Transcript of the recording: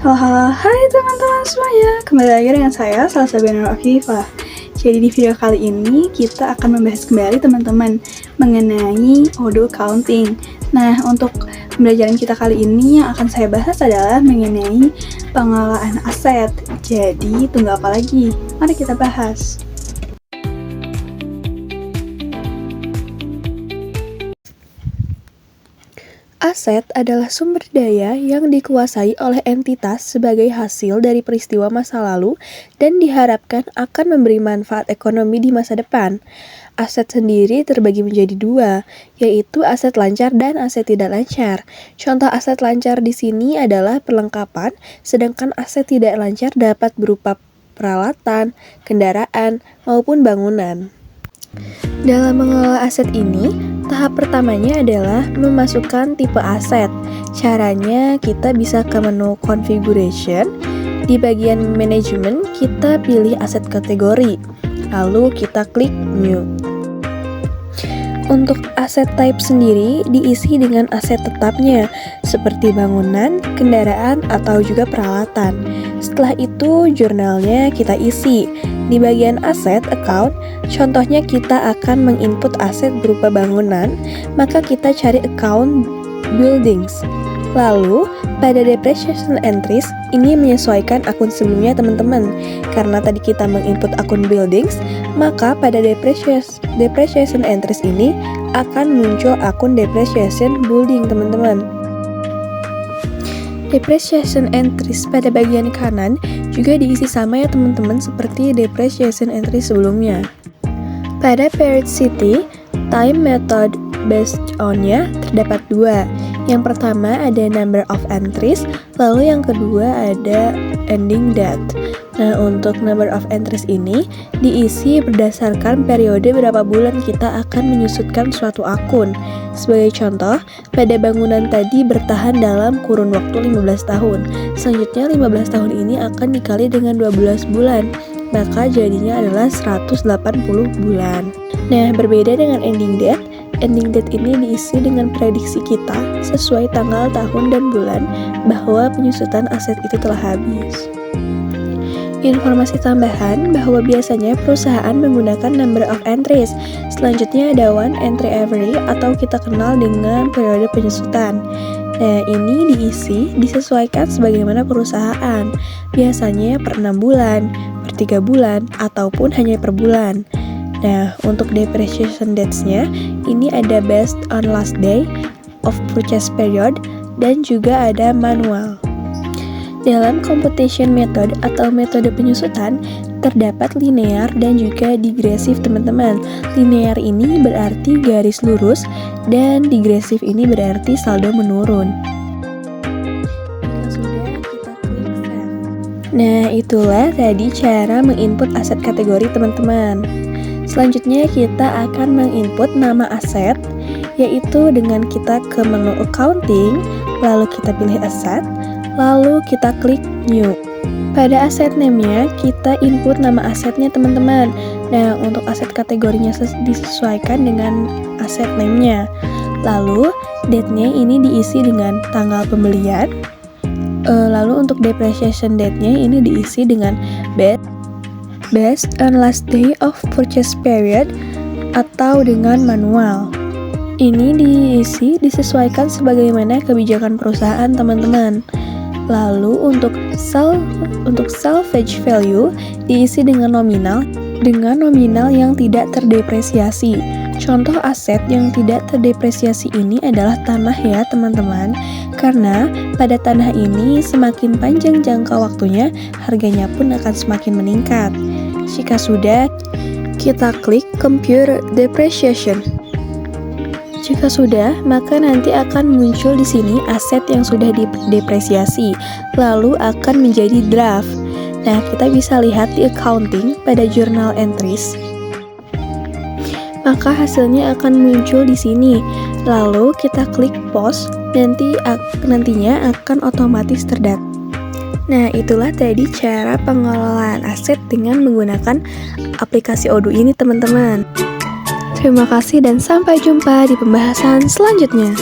Halo, halo, hai teman-teman semuanya. Kembali lagi dengan saya, Salsa Nur Afifah. Jadi di video kali ini kita akan membahas kembali teman-teman mengenai Odoo Accounting. Nah, untuk pembelajaran kita kali ini yang akan saya bahas adalah mengenai pengelolaan aset. Jadi, tunggu apa lagi? Mari kita bahas. Aset adalah sumber daya yang dikuasai oleh entitas sebagai hasil dari peristiwa masa lalu dan diharapkan akan memberi manfaat ekonomi di masa depan. Aset sendiri terbagi menjadi dua, yaitu aset lancar dan aset tidak lancar. Contoh aset lancar di sini adalah perlengkapan, sedangkan aset tidak lancar dapat berupa peralatan, kendaraan, maupun bangunan. Dalam mengelola aset ini, tahap pertamanya adalah memasukkan tipe aset. Caranya kita bisa ke menu configuration. Di bagian manajemen, kita pilih aset kategori. Lalu kita klik new. Untuk aset type sendiri diisi dengan aset tetapnya, seperti bangunan, kendaraan, atau juga peralatan. Setelah itu, jurnalnya kita isi. Di bagian aset account, contohnya kita akan menginput aset berupa bangunan, maka kita cari account buildings. Lalu, pada depreciation entries, ini menyesuaikan akun sebelumnya teman-teman. Karena tadi kita menginput akun buildings, maka pada depreciation entries ini akan muncul akun depreciation building teman-teman. Depreciation entries pada bagian kanan juga diisi sama ya teman-teman seperti depreciation entry sebelumnya. Pada periodicity, time method based on-nya terdapat dua. Yang pertama ada number of entries, lalu yang kedua ada ending date. Nah, untuk number of entries ini diisi berdasarkan periode berapa bulan kita akan menyusutkan suatu akun. Sebagai contoh, pada bangunan tadi bertahan dalam kurun waktu 15 tahun. Selanjutnya 15 tahun ini akan dikali dengan 12 bulan. Maka jadinya adalah 180 bulan. Nah, berbeda dengan ending date. Ending date ini diisi dengan prediksi kita sesuai tanggal, tahun, dan bulan bahwa penyusutan aset itu telah habis. Informasi tambahan bahwa biasanya perusahaan menggunakan number of entries. Selanjutnya ada one entry every atau kita kenal dengan periode penyusutan. Nah, ini disesuaikan sebagaimana perusahaan. Biasanya per 6 bulan, per 3 bulan, ataupun hanya per bulan. Nah, untuk depreciation dates-nya, ini ada based on last day of purchase period dan juga ada manual. Dalam computation method atau metode penyusutan, terdapat linear dan juga digresif teman-teman. Linear ini berarti garis lurus dan digresif ini berarti saldo menurun. Jika sudah, kita klik save. Nah, itulah tadi cara menginput aset kategori teman-teman. Selanjutnya kita akan menginput nama aset, yaitu dengan kita ke menu accounting, lalu kita pilih aset, lalu kita klik new. Pada aset name-nya, kita input nama asetnya teman-teman. Nah, untuk aset kategorinya disesuaikan dengan aset name-nya. Lalu, date-nya ini diisi dengan tanggal pembelian. Lalu untuk depreciation date-nya ini diisi dengan based on last day of purchase period atau dengan manual. Ini disesuaikan sebagaimana kebijakan perusahaan teman-teman. Lalu untuk salvage value diisi dengan nominal yang tidak terdepresiasi. Contoh aset yang tidak terdepresiasi ini adalah tanah ya teman-teman. Karena pada tanah ini semakin panjang jangka waktunya, harganya pun akan semakin meningkat. Jika sudah, kita klik compute depreciation. Jika sudah, maka nanti akan muncul di sini aset yang sudah didepresiasi, lalu akan menjadi draft. Nah, kita bisa lihat di accounting pada journal entries. Maka hasilnya akan muncul di sini. Lalu kita klik pause, nantinya akan otomatis terdata. Nah, itulah tadi cara pengelolaan aset dengan menggunakan aplikasi Odoo ini, teman-teman. Terima kasih dan sampai jumpa di pembahasan selanjutnya.